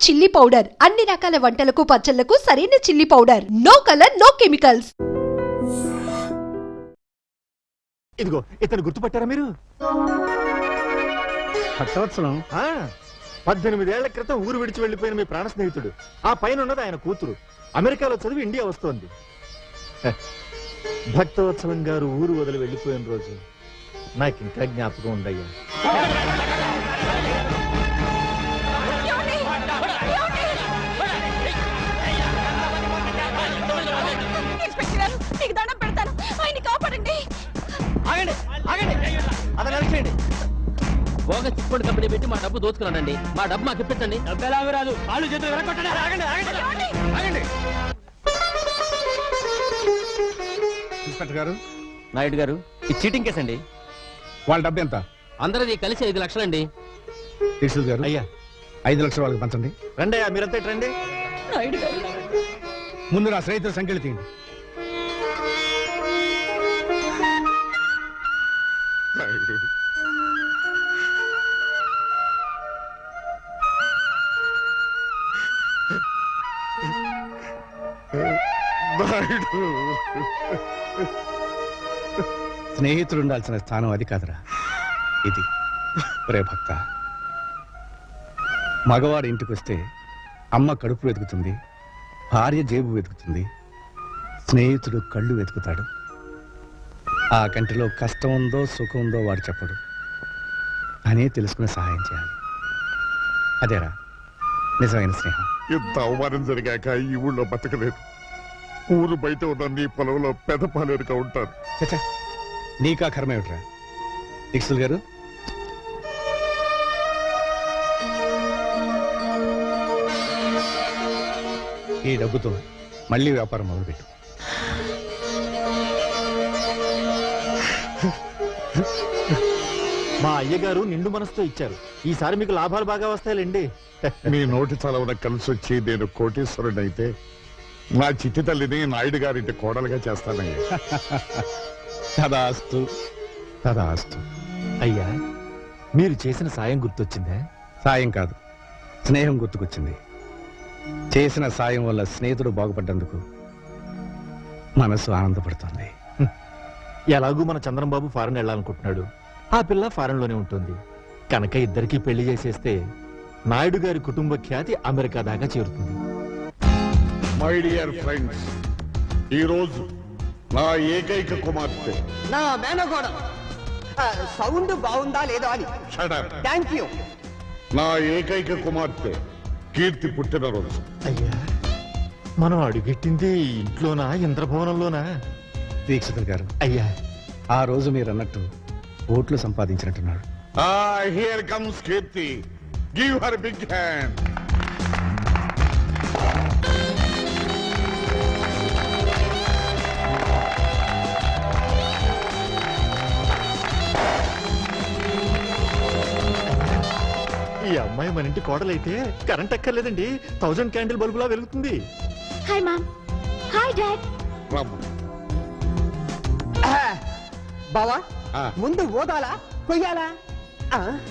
Chilli powder అన్ని రకాల వంటలకు పచ్చళ్లకు సరైన chilli powder. No colour no chemicals. ఇదిగో ఇతను గుర్తుపట్టారా మీరు? భక్తవత్సలం 18 ఏళ్ల క్రితం ఊరు విడిచి వెళ్లిపోయిన మీ ప్రాణ స్నేహితుడు. ఆ పైన ఉన్నది ఆయన కూతురు. అమెరికాలో చదివి ఇండియా వస్తోంది. భక్తవత్సలం గారు ఊరు వదిలి వెళ్లిపోయిన రోజు నాకు ఇంకా జ్ఞాపకం ఉందయ్యా. బోగస్ చిట్ ఫండ్ కంపెనీ పెట్టి మా డబ్బు దోచుకున్నాడండి. మా డబ్బు మాకు ఇప్పించండి. డబ్బు ఎలా రాదు, కాళ్ళు చేతులు వెనకొట్టండి. ఆగండి. ఇన్స్పెక్టర్ గారు, నాయుడు గారు, ఇది చీటింగ్ కేసు అండి. వాళ్ళ డబ్బు ఎంత? అందరిది కలిసి 5 లక్షలండి. డిషుల్ గారు, అయ్యా 5 లక్షలు వాళ్ళకి పంచండి. రండి అయ్యా, మీరంతా రండి. ముందు నా స్నేహితుల సంఖ్యలు తీయండి. స్నేహితుడు ఉండాల్సిన స్థానం అది కాదురా, ఇది. ఒరే భక్త, మగవాడు ఇంటికి వస్తే అమ్మ కడుపు వెతుకుతుంది, భార్య జేబు వెతుకుతుంది, స్నేహితుడు కళ్ళు వెతుకుతాడు. ఆ కంటిలో కష్టం ఉందో సుఖం ఉందో వాడు చెప్పడు. అనే తెలుసుకుని సహాయం చేయాలి. అదేరా నిజమైన స్నేహం. ఎంత అవమానం జరిగాక ఈ ఊళ్ళో బతకలేదు. ఊరు బయట ఉన్న నీ పొలంలో పెదపాలేరుగా ఉంటారు. చచ్చా, నీకా కర్మ ఏమిట్రా? డిక్సుల్ గారు, ఈ డబ్బుతో మళ్ళీ వ్యాపారం మొదలుపెట్టు. మా అయ్యగారు నిండు మనసుతో ఇచ్చారు. ఈసారి మీకు లాభాలు బాగా వస్తాయిలేండి. నీ నోటి చలవన కలిసి వచ్చి నేను కోటీశ్వరుడైతే నా చిట్టి తల్లిని నాయుడు గారింటి కోడలుగా చేస్తానయ్యా. తదాస్తు, తదాస్తు. అయ్యా, మీరు చేసిన సాయం గుర్తొచ్చిందా? సాయం కాదు, స్నేహం గుర్తుకొచ్చింది. చేసిన సాయం వల్ల స్నేహితుడు బాగుపడ్డందుకు మనసు ఆనందపడుతుంది. ఎలాగూ మన చంద్రం బాబు ఫారెన్ వెళ్ళాలనుకుంటున్నాడు. ఆ పిల్ల ఫారెన్ లోనే ఉంటుంది కనుక ఇద్దరికి పెళ్లి చేసేస్తే నాయుడు గారి కుటుంబ ఖ్యాతి అమెరికా దాకా చేరుతుంది. మై డియర్ ఫ్రెండ్స్, ఈ రోజు నా ఏకైక కుమార్తె, నా మేనగోడ సౌండ్ బాగుందా లేదో అని. Thank you. నా ఏకైక కుమార్తె కీర్తి పుట్టినరోజు. అయ్యా, మనం అడుగెట్టింది ఇంట్లోనా ఇంద్రభవనంలోనా? దీక్షితులు గారు, అయ్యా, ఆ రోజు మీరు అన్నట్టు ఓట్లు సంపాదించినట్టున్నాడు. Here comes Keerthi, give her big hand. ఈ అమ్మాయి మన ఇంటి కోడలైతే కరెంట్ ఎక్కర్లేదండి, 1000 క్యాండిల్ బల్బులా వెలుగుతుంది. Hi mom. Hi dad. బావా, ముందు ఓదాలా కొయ్యాలా?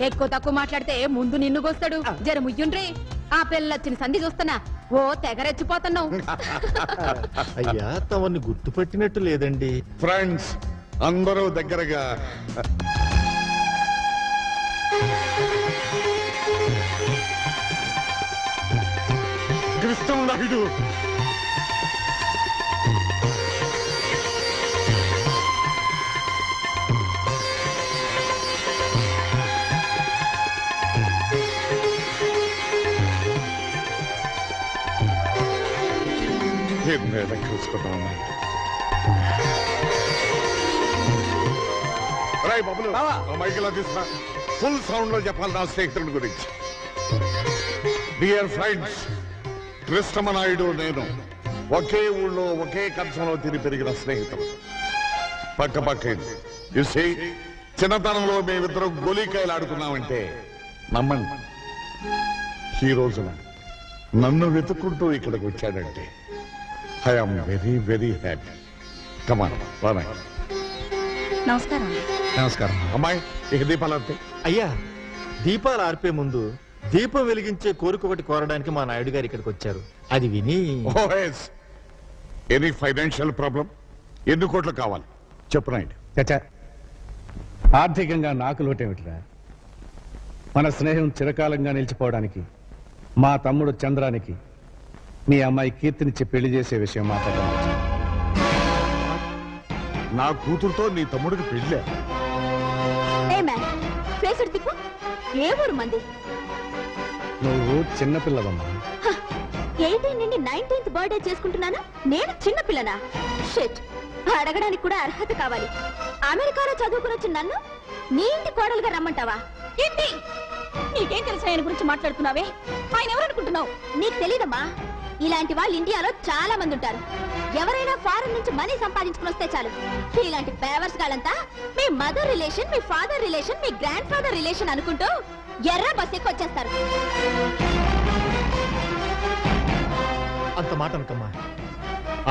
ఎక్కువ తక్కువ మాట్లాడితే ముందు నిన్ను కోస్తాడు. జర ముయ్యుండ్రి. ఆ పిల్లొచ్చిన సంధి చూస్తున్నా ఓ తెగరెచ్చిపోతున్నావు. అయ్యా, తమని గుర్తుపట్టినట్టు లేదండి. ఫ్రెండ్స్ అందరూ దగ్గరగా. కృష్ణ నాయుడు, చూసుకున్నాను. రాయ్ బాబులు, మైకిలా తీసుకున్నా. ఫుల్ సౌండ్ లో చెప్పాలి నా స్నేహితుడి గురించి. డియర్ ఫ్రెండ్స్, కృష్ణమనాయుడు నేను ఒకే ఊళ్ళో ఒకే కంచంలో తిరిగి పెరిగిన స్నేహితులు. పక్క పక్కేది చూసి చిన్నతనంలో మేమిద్దరం గోలీకాయలు ఆడుకున్నామంటే నమ్మండి, ఈ రోజున నన్ను వెతుక్కుంటూ ఇక్కడికి వచ్చాడంటే I am very very happy. Come on రానాయ్. నమస్కారం. నమస్కారం. అమ్మాయి, ఇక దీపాలు ఆర్పే. అయ్యా, దీపాలు ఆర్పే ముందు దీపం వెలిగించే కోరిక ఒకటి కోరడానికి మా నాయుడు గారు ఇక్కడికి వచ్చారు. అది విని ఓఎస్ ఎనీ ఫైనాన్షియల్ ప్రాబ్లం? ఎన్ని కోట్లు కావాలి చెప్పు నాయుడు. చచ్చా, ఆర్థికంగా నాకు లోటేమిటిరా? మన స్నేహం చిరకాలంగా నిలిచిపోవడానికి మా తమ్ముడు చంద్రానికి మీ అమ్మాయి కీర్తినిచ్చి పెళ్లి చేసే విషయం మాట్లాడడం. నా కూతురుతో నీ తమ్ముడికి పెళ్ళే. ఏ మ్యాన్ ఫేస్ తిప్పు. ఏ ఊరు మంది? నువ్వు చిన్నపిల్లవమ్మా. 18 నుండి 19th బర్త్డే చేసుకుంటున్నాను. నేను చిన్న పిల్లనా? షిట్, అడగడానికి కూడా అర్హత కావాలి. అమెరికాలో చదువుకుని వచ్చిన నన్ను నీ ఇంటి కోడలుగా రమ్మంటావా? ఏంటి నీకేం తెలుసు ఆయన గురించి మాట్లాడుతున్నావే? ఆయన ఎవరనుకుంటున్నావు? నీకు తెలీదమ్మా, ఇలాంటి వాళ్ళు ఇండియాలో చాలా మంది ఉంటారు. ఎవరైనా ఫారెన్ నుంచి మనీ సంపాదించుకుని వస్తే చాలు, ఇలాంటి పేవర్స్ గాలంతా మీ మదర్ రిలేషన్, మీ ఫాదర్ రిలేషన్, మీ గ్రాండ్ ఫాదర్ రిలేషన్ అనుకుంటూ ఎర్ర బస్ ఎక్కి వచ్చేస్తారు. అంత మాట అనకమ్మా.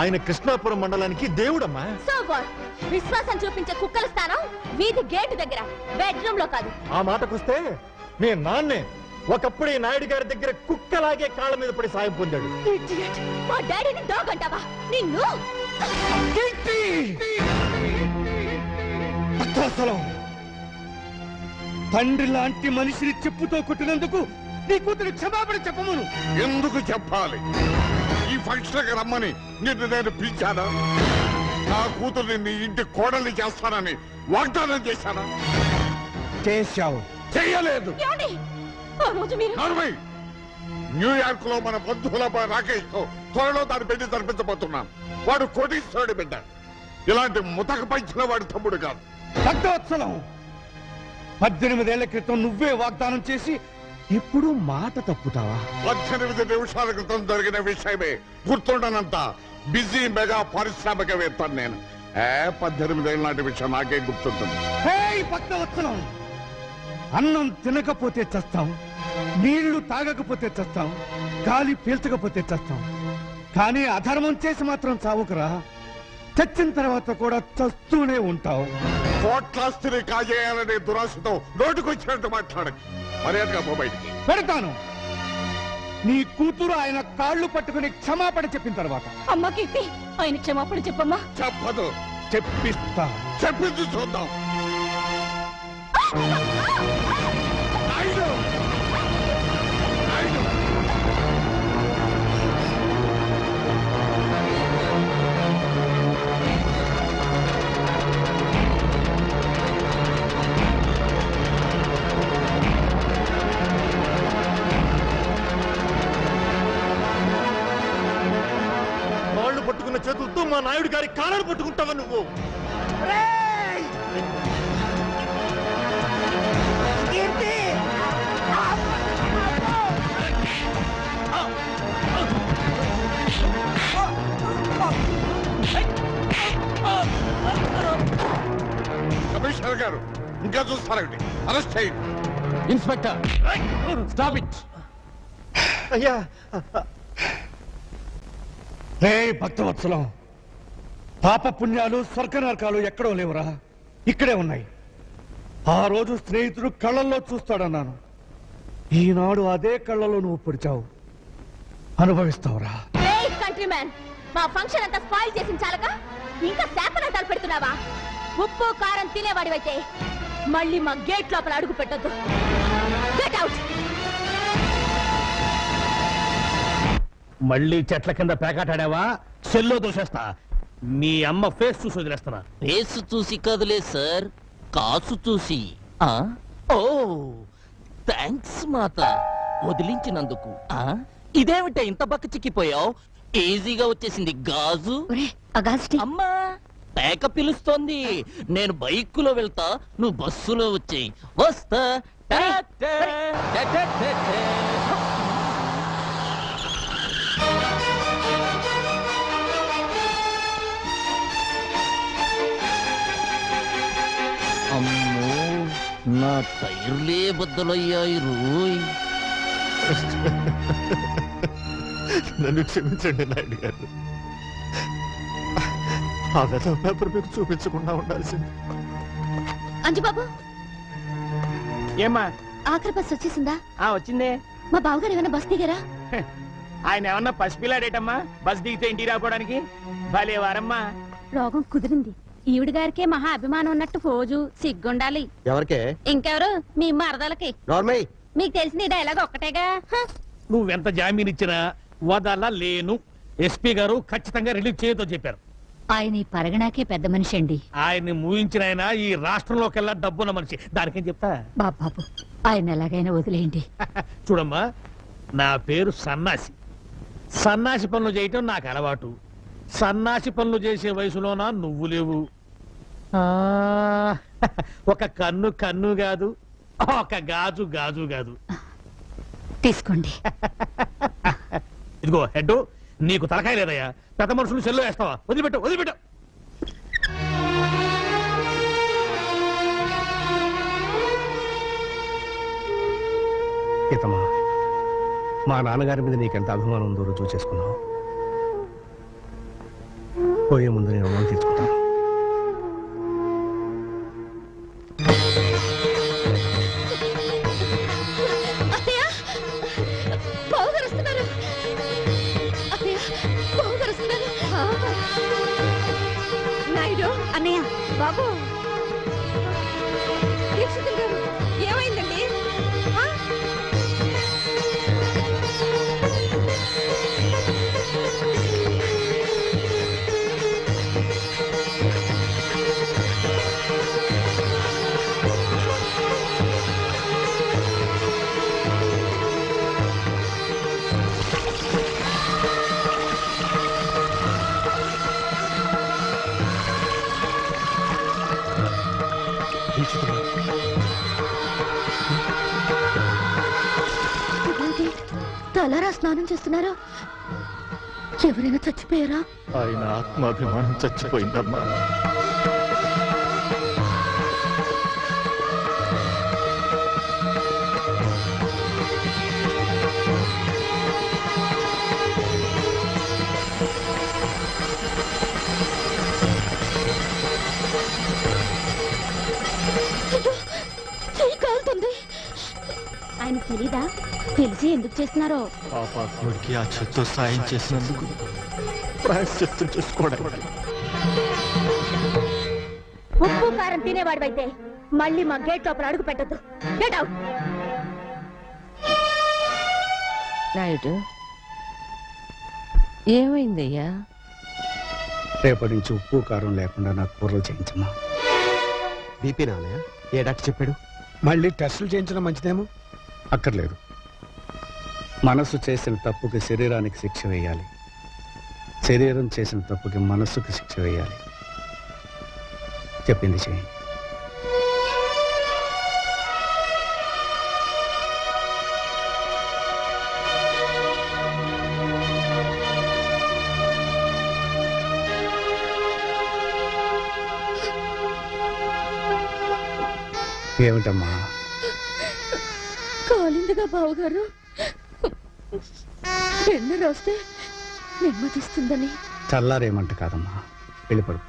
ఆయన కృష్ణాపురం మండలానికి దేవుడమ్మా. So what? విశ్వాసం చూపించే కుక్కల స్థానం వీధి గేటు దగ్గర, బెడ్రూమ్ లో కాదు. ఆ మాటకొస్తే మీ నాన్నే ఒకప్పుడు ఈ నాయుడు గారి దగ్గర కుక్కలాగే కాళ్ళ మీద పడి సాయం పొందాడు. Idiot! మా డాడీని డాగ్ అంటావా? నిన్ను అసలు తండ్రి లాంటి మనిషిని చెప్పుతో కొట్టినందుకు నీ కూతురు క్షమాపణ చెప్పమను. ఎందుకు చెప్పాలి? ఈ ఫంక్షన్ రమ్మని నిన్ను నేను పిలిచానా? నా కూతుర్ని నీ ఇంటి కోడల్ని చేస్తానని వాగ్దానం చేశానా? చేశావు. చెయ్యలేదు. ఏమండి? ఆ రోజు మీరు నర్మై, న్యూయార్క్ లో మన బంధువుల రాకేష్ తో త్వరలో దాని పెళ్లి జరిపించబోతున్నాను. వాడు కోటీశ్వరుడి బిడ్డ. ఇలాంటి ముతక పంచిన వాడి తమ్ముడు కాదు. భక్తవత్సలం, 18 ఏళ్ల క్రితం నువ్వే వాగ్దానం చేసి ఇప్పుడు మాట తప్పుతావా? 18 నిమిషాల క్రితం జరిగిన విషయమే గుర్తుండనంత బిజీ మెగా పారిశ్రామికవేత్తను నేను. 18 ఏళ్ళ నాటి విషయం నాకే గుర్తుంటుంది. భక్తవత్సలం, అన్నం తినకపోతే చస్తాం, నీళ్లు తాగకపోతే చస్తాం, గాలి పీల్చకపోతే చస్తాం, కానీ అధర్మం చేసి మాత్రం చావుకురా. చచ్చిన తర్వాత కూడా చస్తూనే ఉంటావు. కోట్లాస్తిని కాజేయాలనే దురాశతో నోటికొచ్చినట్టు మాట్లాడకు. మర్యాదగా పో బయటికి. పెడతాను. నీ కూతురు ఆయన కాళ్ళు పట్టుకుని క్షమాపణ చెప్పిన తర్వాత. అమ్మ కీర్తి, ఆయన క్షమాపణ చెప్పమ్మా. చెప్పదు. చెప్పిస్తా. చెప్పింది చూద్దాం. నాయుడు! నాయుడు! కాళ్ళు పట్టుకున్న చేతులతో మా నాయుడు గారి కాళ్ళను పట్టుకుంటావా నువ్వు? కమిషనర్ గారు, ఇంకా చూస్తారండి. అరెస్ట్ చేయండి. Inspector, stop it. అయ్యా, రే భక్తవత్సలం, పాప పుణ్యాలు స్వర్గ నరకాలు ఎక్కడో లేవురా, ఇక్కడే ఉన్నాయి. ఆ రోజు స్నేహితుడు కళ్ళల్లో చూస్తాడన్నాను. ఈనాడు అదే కళ్ళలో నువ్వు పొడిచావు. అనుభవిస్తావురా. కంట్రీ మ్యాన్, మా ఫంక్షన్ అంతా స్పాయిల్ చేసిన చాలక ఇంకా శాపనాటాలు పెడుతున్నావా? ఉప్పు కారం తినేవాడివైతే మళ్ళీ మా గేట్ లోపల అడుగు పెట్టొద్దు. Get out. మళ్ళీ చెట్ల కింద పేకాటాడావా? సెల్లో దోసేస్తా. మీ అమ్మ ఫేస్ చూసి వదిలేస్తున్నా. ఫేస్ చూసి కదలే సార్, కాసు చూసి. ఓ థ్యాంక్స్ మాత, వదిలించినందుకు. ఇదేమిటా ఇంత బక్క చిక్కిపోయావు? ఈజీగా వచ్చేసింది గాజు. అమ్మా, పేక పిలుస్తోంది. నేను బైకులో వెళ్తా, నువ్వు బస్సులో వచ్చేయి. వస్తా. అమ్మో, నా టైర్లే బద్దలయ్యాయి రోయ్. నన్ను క్షమించండి నాయుడు గారు. ఆ వెధవ పేపర్ మీకు చూపించకుండా ఉండాల్సింది. అంజుబాబు, ఏమ్మా, ఆఖరి బస్ వచ్చేసిందా? వచ్చిందే. మా బావగారు ఏమైనా బస్ దిగారా? ఆయన ఏమన్నా పసిపిల్లాడేటమ్మా బస్ దిగితే ఇంటికి రాకపోవడానికి? భలే వారమ్మా. రోగం కుదిరింది. ఈవిడ గారికే మహా అభిమానం ఉన్నట్టు ఫోజు సిగ్గుండాలి. ఎవరికే? ఇంకెవరు? మీ మరదలకి. నార్మల్. మీకు తెలిసిన ఈ డైలాగ్ ఒక్కటేగా. నువ్వెంత జామీన్ ఇచ్చినా వదల లేను. ఎస్పీ గారు ఖచ్చితంగా రిలీజ్ చేయతో చెప్పారు. ఆయన ఈ పరగణాకే పెద్ద మనిషి అండి. ఆయన్ని మూయించిన ఆయన ఈ రాష్ట్రంలోకెల్లా డబ్బున్న మనిషి. దానికేం చెప్తా. బాబు ఆయన ఎలాగైనా వదిలేయండి. చూడమ్మా, నా పేరు సన్నాసి. సన్నాసి పనులు చేయటం నాకు అలవాటు. సన్నాసి పనులు చేసే వయసులోనా నువ్వు లేవు. ఒక కన్ను కన్ను కాదు, ఒక గాజు గాజు కాదు. తీసుకోండి. ఇదిగో హెడ్, నీకు తలకాయ లేదయ్యా. పెద్ద మనుషులు సెల్లో వేస్తావా? వదిలిపెట్టు వదిలిపెట్టు. గీతమ్మా, మా నాన్నగారి మీద నీకెంత అభిమానం ఉందో రుజువు చేసుకున్నావు. పోయే ముందు నేను రుణం తీర్చుకుంటాను. బావగారు వస్తున్నారు. అత్తయ్య, బావగారు వస్తున్నారు. నాయుడు అన్నయ్య, బాబు దీక్షితులు గారు, ఏమైందండి? తలారా స్నానం చేస్తున్నారా? ఎవరైనా చచ్చిపోయారా? ఆయన ఆత్మాభిమానం చచ్చిపోయిందమ్మా. చెయ్యి కాలుతుంది. ఆయన తెలీదా? తెలిసి ఎందుకు చేస్తున్నారో? పాపాత్ముడికి ఆ చెత్త సాయం చేసినందుకు ప్రాయశ్చిత్తం చేసుకోవడానికి. ఉప్పు కారం తినేవాడివైతే మళ్ళీ మా గేట్ లోపల అడుగు పెట్టద్దు. Get out. నాయుడు, ఏమైందయ్యా? రేపటి నుంచి ఉప్పు కారం లేకుండా నాకు కూరలు చేయించమ్మా. బీపీ నాన్నయ్య, ఏ డాక్టర్ చెప్పాడు? మళ్ళీ టెస్టులు చేయించడం మంచిదేమో. అక్కర్లేదు. మనసు చేసిన తప్పుకి శరీరానికి శిక్ష వేయాలి, శరీరం చేసిన తప్పుకి మనస్సుకి శిక్ష వేయాలి. చెప్పింది చేయండి. ఏమిటమ్మా? కాలిందిగా బావగారు, వెన్ను రాస్తే నెమ్మదిస్తుందని. చల్లారేమంట కాదమ్మా, వెళ్ళిపడు.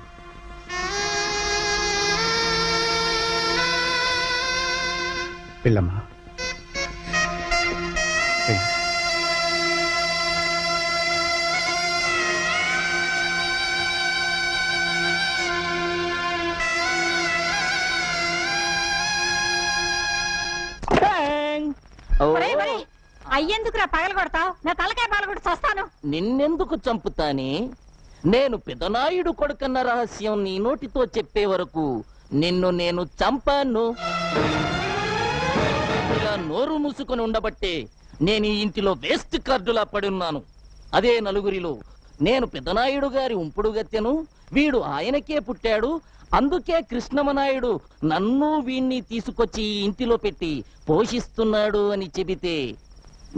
వెళ్ళమ్మా, వెళ్ళు. అయ్యేందుకురా పగల కొడతావు? నా తలకాయ పగల కొట్టి చస్తాను. నిన్నెందుకు చంపుతానే? నేను పెదనాయుడు కొడుకన్న రహస్యం నీ నోటితో చెప్పే వరకు నిన్ను నేను చంపాను. ఇలా నోరు మూసుకొని ఉండబట్టే నేను ఈ ఇంటిలో వేస్ట్ కార్డులా పడున్నాను. అదే నలుగురిలో నేను పెదనాయుడు గారి ఉంపుడు గత్తెను, వీడు ఆయనకే పుట్టాడు, అందుకే కృష్ణమనాయుడు నన్ను వీణ్ణి తీసుకొచ్చి ఈ ఇంటిలో పెట్టి పోషిస్తున్నాడు అని చెబితే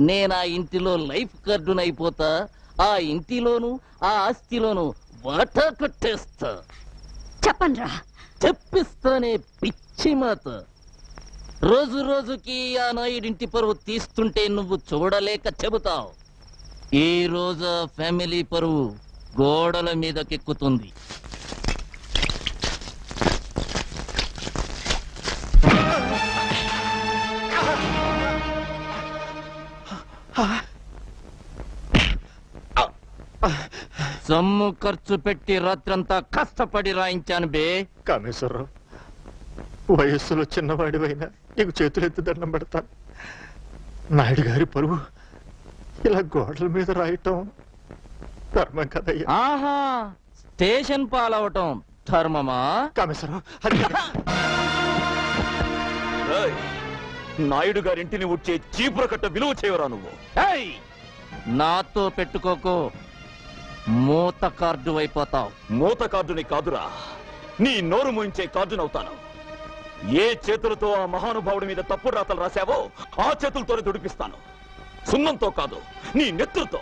నేనా ఇంటిలో లైఫ్ కార్డునైపోతా. ఆ ఇంటిలోను ఆ ఆస్తిలోను వాటా కొట్టేస్తా. చెప్పండ్రా. చెప్పిస్తానే పిచ్చి మాత. రోజు రోజుకి ఆ నాయుడింటి పరువు తీస్తుంటే నువ్వు చూడలేక చెబుతావు. ఈ రోజు ఫ్యామిలీ పరువు గోడల మీదకెక్కుతుంది. సొమ్ము ఖర్చు పెట్టి రాత్రంతా కష్టపడి రాయించాను బే. కామేశ్వరరావు, వయస్సులో చిన్నవాడివైనా నీకు చేతులెత్తి దండం పెడతాను. నాయుడు గారి పరువు ఇలా గోడల మీద రాయటం ధర్మం కదయ్యా. ఆహా, స్టేషన్ పాలవటం ధర్మమా? కామేశ్వరరావు, అది నాయుడు గారింటిని ఉడ్చే చీపుర కట్ట విలువ చేయవరా నువ్వు? ఏయ్! నాతో పెట్టుకోకు, మూత కార్డు అయిపోతావు. మూత కార్డుని కాదురా, నీ నోరు మూయించే కార్డునవుతాను. ఏ చేతులతో ఆ మహానుభావుడి మీద తప్పుడు రాతలు రాశావో ఆ చేతులతోనే దుడిపిస్తాను. సున్నంతో కాదు, నీ నెత్తులతో.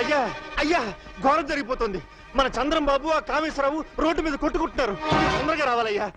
అయ్యా అయ్యా, ఘోరం జరిగిపోతుంది. మన చంద్రం బాబు ఆ కామేశ్వరరావు రోడ్డు మీద కొట్టుకుంటున్నారు. తొందరగా రావాలయ్యా.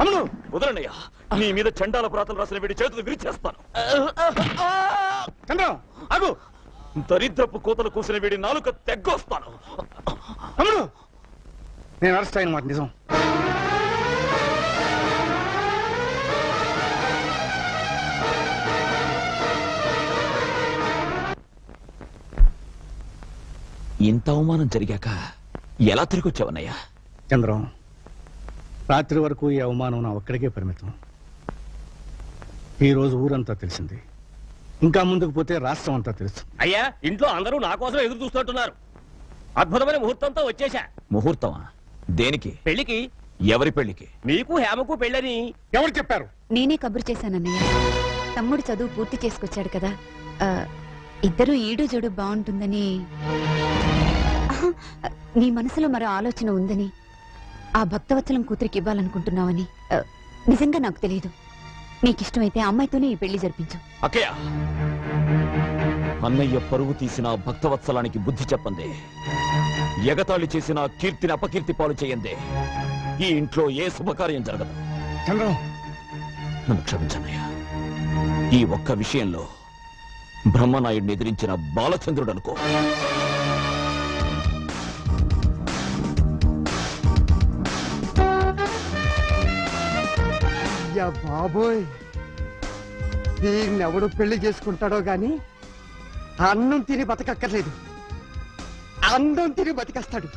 అమ్ముడు, వదలండియ్యా. నీ మీద చండాల ప్రాతలు రాసిన వీడి చేతులు విరిచేస్తాను. చంద్రం ఆగు. దరిద్రపు కోతలు కూసిన వీడి నాలుక తెగ్గొస్తాను. అమ్ముడు, నేను అరెస్ట్ అయిన మాట నిజం. ఇంత అవమానం జరిగాక ఎలా తిరిగి వచ్చావన్నయ్యా? చంద్రం, రాత్రి వరకు ఈ అవమానం నా ఒక్కడికే పరిమితం. ఈ రోజు ఊరంతా తెలిసింది. ఇంకా ముందుకు పోతే రాష్ట్రం అంతా తెలుసు. అయ్యా, ఇంట్లో అందరూ నా కోసం ఎదురు చూస్తుంటున్నారు. అద్భుతమైన ముహూర్తంతో వచ్చేశా. ముహూర్తమా? దేనికి? పెళ్లికి. ఎవరి పెళ్లికి? నీకు హేమకు పెళ్ళని ఎవరు చెప్పారు? నేనే కబురు చేశానన్నయ్య. తమ్ముడు చదువు పూర్తి చేసుకొచ్చాడు కదా, ఇద్దరు ఈడు జోడు బాగుంటుందని. నీ మనసులో మరో ఆలోచన ఉందని, ఆ భక్తవత్సలం కూతురికి ఇవ్వాలనుకుంటున్నావని నిజంగా నాకు తెలియదు. నీకిష్టమైతే అమ్మాయితోనే ఈ పెళ్లి జరిపించు. అక్కయ్య, అన్నయ్య పరువు తీసిన భక్తవత్సలానికి బుద్ధి చెప్పందే. ఎగతాళి చేసిన కీర్తిని అపకీర్తి పాలు చేయందే. ఈ ఇంట్లో ఏ శుభకార్యం జరగదు. చంద్రం, నన్ను క్షమించన్నయ్య. ఈ ఒక్క విషయంలో బ్రహ్మనాయుడిని ఎదిరించిన బాలచంద్రుడు అనుకో. బాబోయ్, దీన్నెవడు పెళ్లి చేసుకుంటాడో గాని అన్నం తిని బతకక్కర్లేదు, అందం తిని బతికేస్తాడు.